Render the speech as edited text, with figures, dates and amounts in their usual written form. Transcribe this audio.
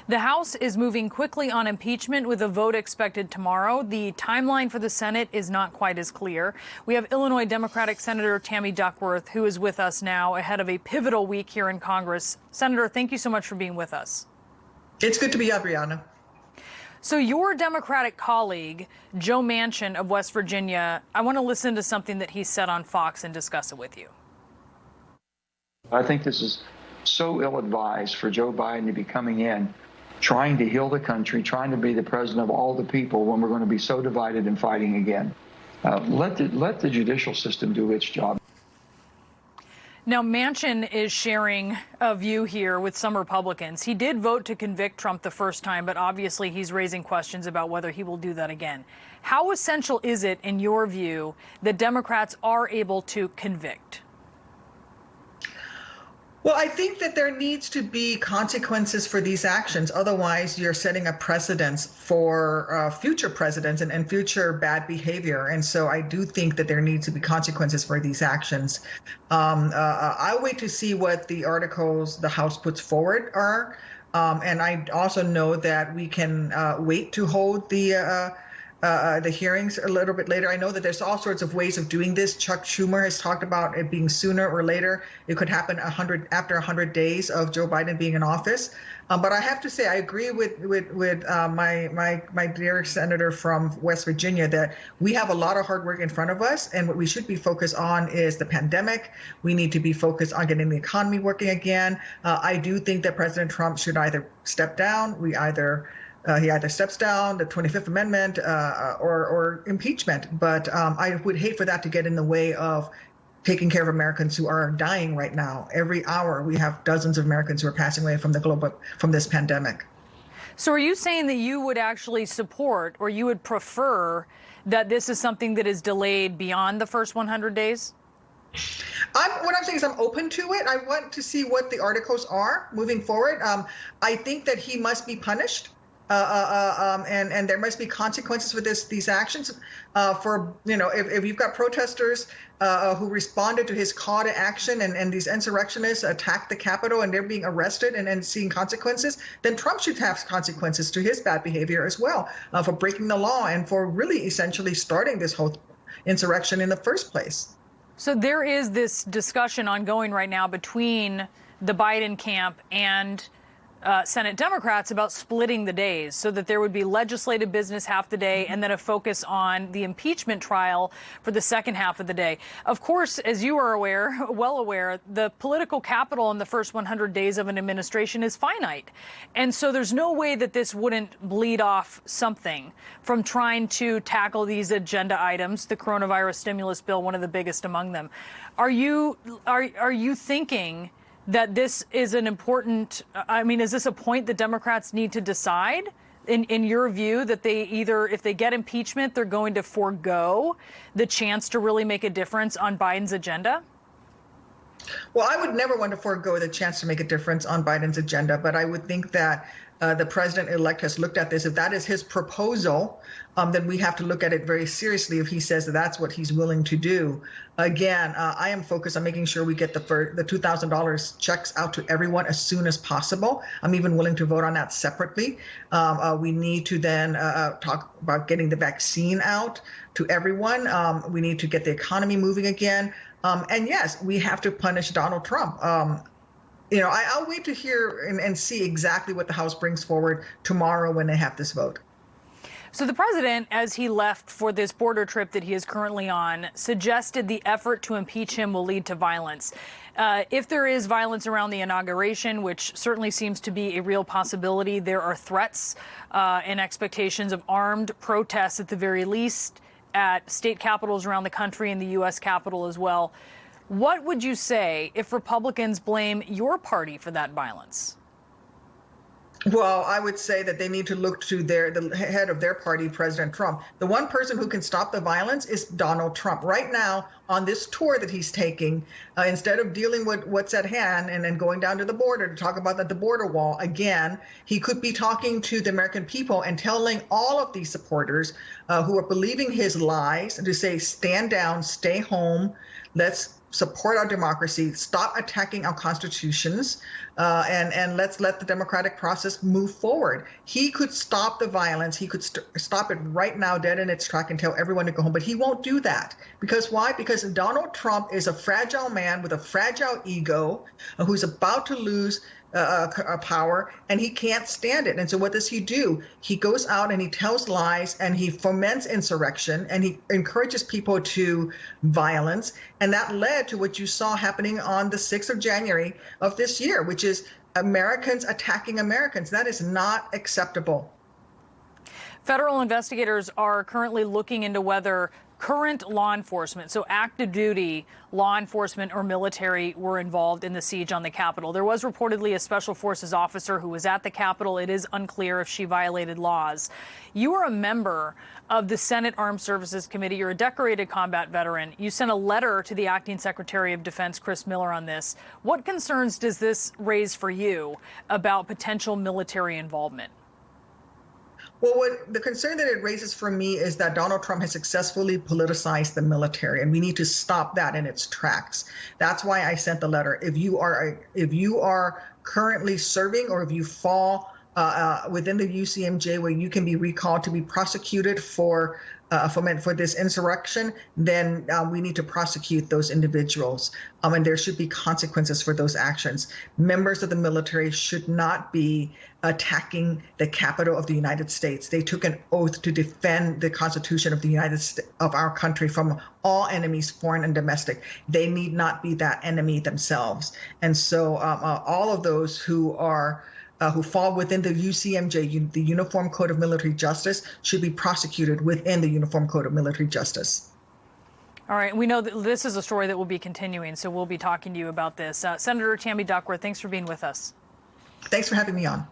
The House is moving quickly on impeachment with a vote expected tomorrow. The timeline for the Senate is not quite as clear. We have Illinois Democratic Senator Tammy Duckworth, who is with us now ahead of a pivotal week here in Congress. Senator, thank you so much for being with us. It's good to be here, Brianna. So your Democratic colleague, Joe Manchin of West Virginia, I want to listen to something that he said on Fox and discuss it with you. I think this is so ill-advised for Joe Biden to be coming in, trying to heal the country, trying to be the president of all the people when we're going to be so divided and fighting again. Let the judicial system do its job. Now, Manchin is sharing a view here with some Republicans. He did vote to convict Trump the first time, but obviously he's raising questions about whether he will do that again. How essential is it, in your view, that Democrats are able to convict? Well, I think that there needs to be consequences for these actions. Otherwise, you're setting a precedence for future presidents and future bad behavior. And so I do think that there needs to be consequences for these actions. I'll wait to see what the articles the House puts forward are. And I also know that we can wait to hold the hearings a little bit later. I know that there's all sorts of ways of doing this. Chuck Schumer has talked about it being sooner or later. It could happen after 100 days of Joe Biden being in office. But I have to say, I agree with my dear senator from West Virginia that we have a lot of hard work in front of us, and what we should be focused on is the pandemic. We need to be focused on getting the economy working again. I do think that President Trump should either step down. He either steps down, the 25th Amendment, or impeachment. But I would hate for that to get in the way of taking care of Americans who are dying right now. Every hour, we have dozens of Americans who are passing away from this pandemic. So are you saying that you would actually support, or you would prefer, that this is something that is delayed beyond the first 100 days? What I'm saying is I'm open to it. I want to see what the articles are moving forward. I think that he must be punished. And there must be consequences for these actions. If you've got protesters who responded to his call to action and these insurrectionists attacked the Capitol and they're being arrested and seeing consequences, then Trump should have consequences to his bad behavior as well for breaking the law and for really essentially starting this whole insurrection in the first place. So there is this discussion ongoing right now between the Biden camp and Senate Democrats about splitting the days so that there would be legislative business half the day and then a focus on the impeachment trial for the second half of the day. Of course, as you are well aware, the political capital in the first 100 days of an administration is finite. And so there's no way that this wouldn't bleed off something from trying to tackle these agenda items, the coronavirus stimulus bill, one of the biggest among them. Are you thinking that this is an important, is this a point that Democrats need to decide, in your view, that they either, if they get impeachment, they're going to forego the chance to really make a difference on Biden's agenda? Well, I would never want to forego the chance to make a difference on Biden's agenda, but I would think that the president-elect has looked at this. If that is his proposal, then we have to look at it very seriously if he says that that's what he's willing to do. Again, I am focused on making sure we get the $2,000 checks out to everyone as soon as possible. I'm even willing to vote on that separately. We need to then talk about getting the vaccine out to everyone. We need to get the economy moving again. And yes, we have to punish Donald Trump. I'll wait to hear and see exactly what the House brings forward tomorrow when they have this vote. So the president, as he left for this border trip that he is currently on, suggested the effort to impeach him will lead to violence. If there is violence around the inauguration, which certainly seems to be a real possibility, there are threats and expectations of armed protests at the very least at state capitals around the country and the U.S. Capitol as well. What would you say if Republicans blame your party for that violence? Well, I would say that they need to look to the head of their party, President Trump. The one person who can stop the violence is Donald Trump. Right now, on this tour that he's taking, instead of dealing with what's at hand and then going down to the border to talk about the border wall again, he could be talking to the American people and telling all of these supporters who are believing his lies to say, stand down, stay home. Let's support our democracy, stop attacking our constitutions, and let's let the democratic process move forward. He could stop the violence. He could stop it right now, dead in its track, and tell everyone to go home. But he won't do that. Because why? Because Donald Trump is a fragile man with a fragile ego who's about to lose power, and he can't stand it. And so what does he do? He goes out and he tells lies, and he foments insurrection, and he encourages people to violence. And that led to what you saw happening on the 6th of January of this year, which is Americans attacking Americans. That is not acceptable. Federal investigators are currently looking into whether current law enforcement, so active duty law enforcement or military, were involved in the siege on the Capitol. There was reportedly a special forces officer who was at the Capitol. It is unclear if she violated laws. You are a member of the Senate Armed Services Committee. You're a decorated combat veteran. You sent a letter to the acting Secretary of Defense, Chris Miller, on this. What concerns does this raise for you about potential military involvement? Well, the concern that it raises for me is that Donald Trump has successfully politicized the military, and we need to stop that in its tracks. That's why I sent the letter. If you are currently serving, or if you fall within the UCMJ where you can be recalled to be prosecuted for this insurrection, then we need to prosecute those individuals. And there should be consequences for those actions. Members of the military should not be attacking the Capitol of the United States. They took an oath to defend the Constitution of our country from all enemies, foreign and domestic. They need not be that enemy themselves. And so all of those who fall within the UCMJ, the Uniform Code of Military Justice, should be prosecuted within the Uniform Code of Military Justice. All right. We know that this is a story that will be continuing, so we'll be talking to you about this. Senator Tammy Duckworth, thanks for being with us. Thanks for having me on.